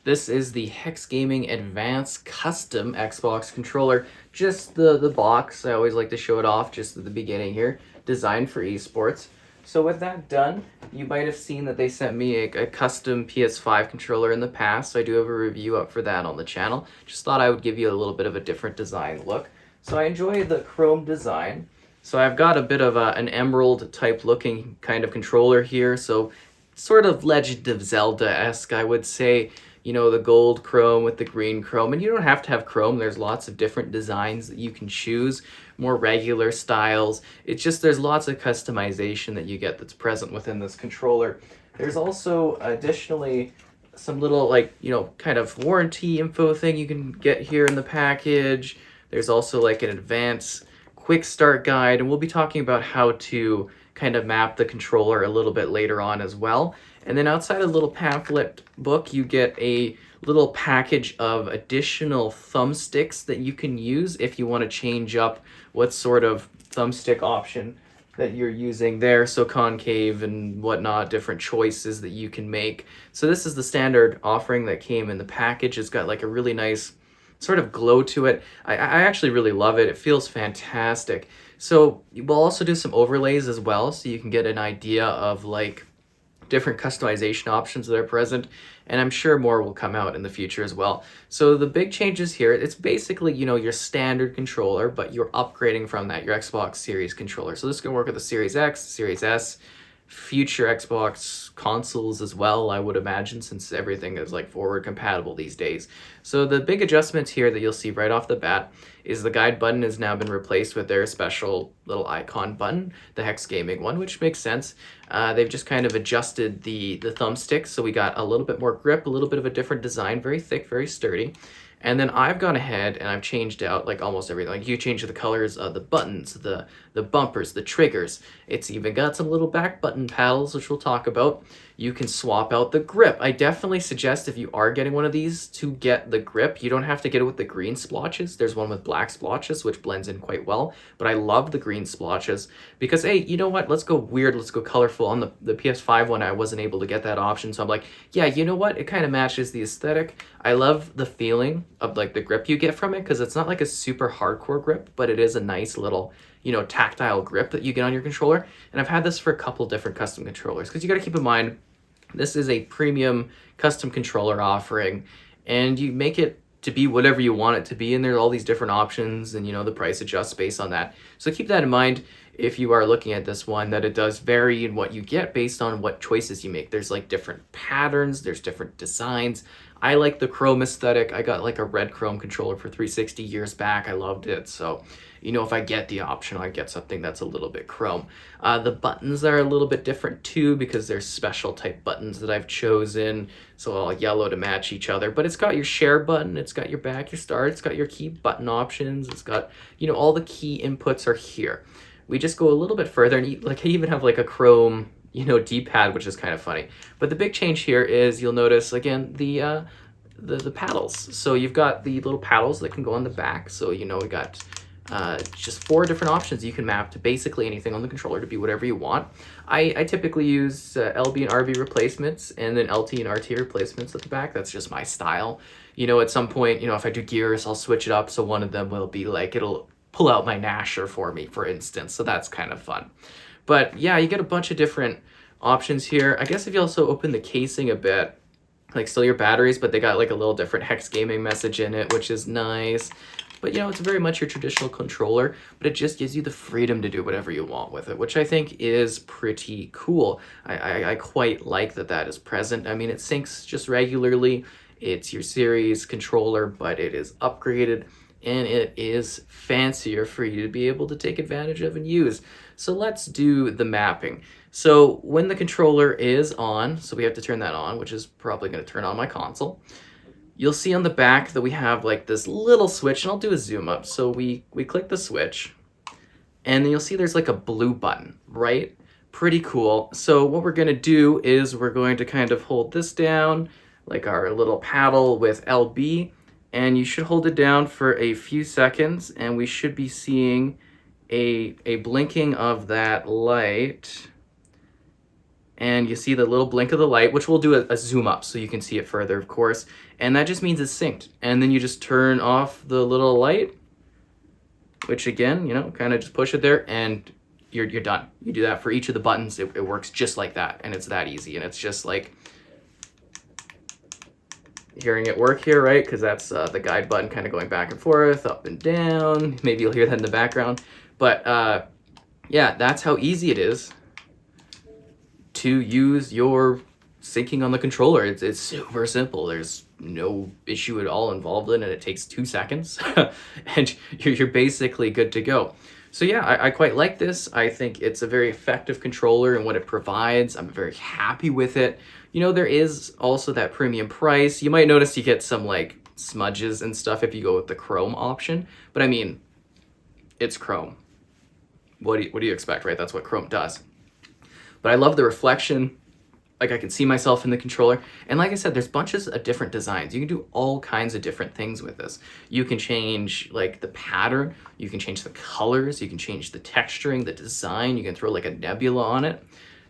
This is the HexGaming Advanced Custom Xbox controller. Just the box. I always like to show it off just at the beginning here. Designed for esports. So with that done, you might have seen that they sent me a custom PS5 controller in the past. So I do have a review up for that on the channel. Just thought I would give you a little bit of a different design look. So I enjoy the chrome design. So I've got a bit of an emerald type looking kind of controller here. So sort of Legend of Zelda-esque, I would say. You know, the gold chrome with the green chrome. And you don't have to have chrome. There's lots of different designs that you can choose, more regular styles. It's just there's lots of customization that you get that's present within this controller. There's also additionally some little, like, you know, kind of warranty info thing you can get here in the package. There's also like an advanced quick start guide, and we'll be talking about how to kind of map the controller a little bit later on as well. And then outside a little pamphlet book, you get a little package of additional thumbsticks that you can use if you want to change up what sort of thumbstick option that you're using there. So concave and whatnot, different choices that you can make. So this is the standard offering that came in the package. It's got like a really nice sort of glow to it. I actually really love it. It feels fantastic. So we'll also do some overlays as well, so you can get an idea of like different customization options that are present, and I'm sure more will come out in the future as well. So the big changes here, it's basically, you know, your standard controller, but you're upgrading from that, your Xbox Series controller. So this can work with the Series X, Series S, future Xbox consoles as well, I would imagine, since everything is like forward compatible these days. So the big adjustments here that you'll see right off the bat is the guide button has now been replaced with their special little icon button, the HexGaming one, which makes sense. They've just kind of adjusted the thumbstick, so we got a little bit more grip, a little bit of a different design, very thick, very sturdy. And then I've gone ahead and I've changed out like almost everything. Like you change the colors of the buttons, the bumpers, the triggers. It's even got some little back button paddles, which we'll talk about. You can swap out the grip. I definitely suggest if you are getting one of these to get the grip. You don't have to get it with the green splotches. There's one with black splotches, which blends in quite well. But I love the green splotches because, hey, you know what? Let's go weird. Let's go colorful. On the PS5 one, I wasn't able to get that option. So I'm like, yeah, you know what? It kind of matches the aesthetic. I love the feeling of like the grip you get from it because it's not like a super hardcore grip, but it is a nice little, you know, tactile grip that you get on your controller. And I've had this for a couple different custom controllers because you got to keep in mind, this is a premium custom controller offering, and you make it to be whatever you want it to be, and there's all these different options, and you know the price adjusts based on that. So keep that in mind if you are looking at this one, that it does vary in what you get based on what choices you make. There's like different patterns, there's different designs. I like the chrome aesthetic. I got like a red chrome controller for 360 years back. I loved it. So, you know, if I get the option, I get something that's a little bit chrome. The buttons are a little bit different too because there's special type buttons that I've chosen. So all yellow to match each other. But it's got your share button, it's got your back, your start, it's got your key button options. It's got, you know, all the key inputs are here. We just go a little bit further and like I even have like a chrome, you know, D-pad, which is kind of funny. But the big change here is you'll notice again the paddles. So you've got the little paddles that can go on the back. So you know we got just 4 different options you can map to basically anything on the controller to be whatever you want. I typically use LB and RB replacements and then LT and RT replacements at the back. That's just my style. You know, at some point, you know, if I do gears, I'll switch it up. So one of them will be like, it'll pull out my Nasher for me, for instance. So that's kind of fun. But yeah, you get a bunch of different options here. I guess if you also open the casing a bit, like still your batteries, but they got like a little different HexGaming message in it, which is nice. But you know, it's very much your traditional controller, but it just gives you the freedom to do whatever you want with it, which I think is pretty cool. I quite like that that is present. I mean, it syncs just regularly. It's your series controller, but it is upgraded and it is fancier for you to be able to take advantage of and use. So let's do the mapping. So when the controller is on, so we have to turn that on, which is probably going to turn on my console. You'll see on the back that we have like this little switch, and I'll do a zoom up. So we click the switch, and then you'll see there's like a blue button, right? Pretty cool. So what we're going to do is we're going to kind of hold this down, like our little paddle with LB, and you should hold it down for a few seconds, and we should be seeing a blinking of that light. and you see the little blink of the light, which will do a zoom up so you can see it further, of course. And that just means it's synced. And then you just turn off the little light, which again, you know, kind of just push it there and you're done. You do that for each of the buttons. It works just like that, and it's that easy. And it's just like hearing it work here, right? Because that's the guide button kind of going back and forth, up and down. Maybe you'll hear that in the background. But yeah, that's how easy it is to use your syncing on the controller. It's super simple. There's no issue at all involved in it. It takes 2 seconds and you're basically good to go. So yeah, I quite like this. I think it's a very effective controller and what it provides. I'm very happy with it. You know, there is also that premium price. You might notice you get some like smudges and stuff if you go with the chrome option. But I mean, it's chrome. What do you expect, right? That's what chrome does. But I love the reflection. Like I can see myself in the controller. And like I said, there's bunches of different designs. You can do all kinds of different things with this. You can change like the pattern, you can change the colors, you can change the texturing, the design, you can throw like a nebula on it.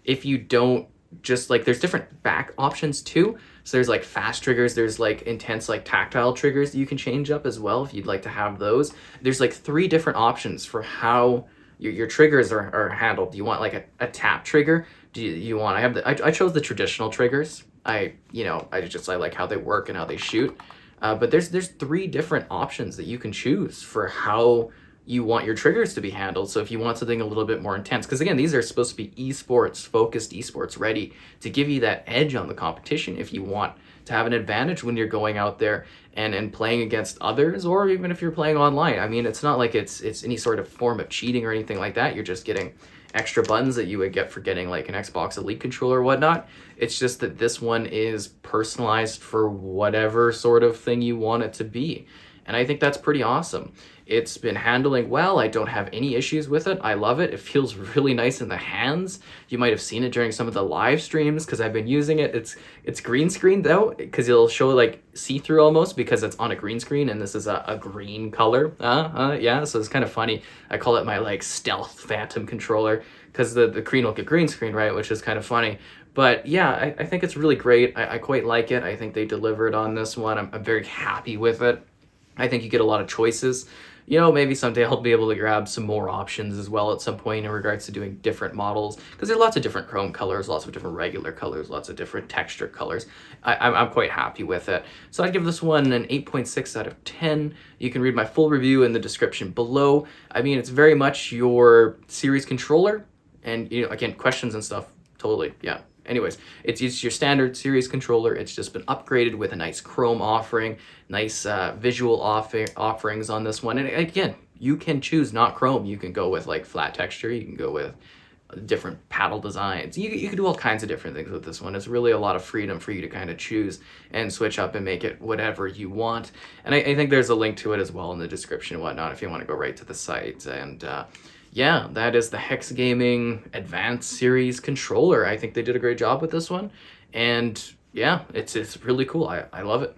If you don't just like, there's different back options too. So there's like fast triggers, there's like intense like tactile triggers that you can change up as well if you'd like to have those. There's like 3 different options for how your triggers are handled. Do you want like a tap trigger? Do you want, I chose the traditional triggers. I like how they work and how they shoot. But there's 3 different options that you can choose for how you want your triggers to be handled. So if you want something a little bit more intense, because again, these are supposed to be esports, focused esports ready to give you that edge on the competition if you want to have an advantage when you're going out there and playing against others, or even if you're playing online. I mean, it's not like it's any sort of form of cheating or anything like that. You're just getting extra buttons that you would get for getting like an Xbox Elite controller or whatnot. It's just that this one is personalized for whatever sort of thing you want it to be. And I think that's pretty awesome. It's been handling well. I don't have any issues with it. I love it. It feels really nice in the hands. You might have seen it during some of the live streams because I've been using it. It's green screen though, because it'll show like see-through almost because it's on a green screen and this is a green color. Yeah, so it's kind of funny. I call it my like stealth phantom controller because the green will get green screen, right? Which is kind of funny. But yeah, I think it's really great. I quite like it. I think they delivered on this one. I'm very happy with it. I think you get a lot of choices. You know, maybe someday I'll be able to grab some more options as well at some point in regards to doing different models, because there's lots of different chrome colors, lots of different regular colors, lots of different texture colors. I'm quite happy with it. So I'd give this one an 8.6 out of 10. You can read my full review in the description below. I mean, it's very much your series controller, and you know, again, questions and stuff, totally, yeah. Anyways, it's your standard series controller. It's just been upgraded with a nice chrome offering, nice visual offerings on this one. And again, you can choose not chrome. You can go with like flat texture. You can go with different paddle designs. You can do all kinds of different things with this one. It's really a lot of freedom for you to kind of choose and switch up and make it whatever you want. And I think there's a link to it as well in the description and whatnot if you want to go right to the site. And yeah, that is the HexGaming Advanced Series controller. I think they did a great job with this one. And yeah, it's really cool. I love it.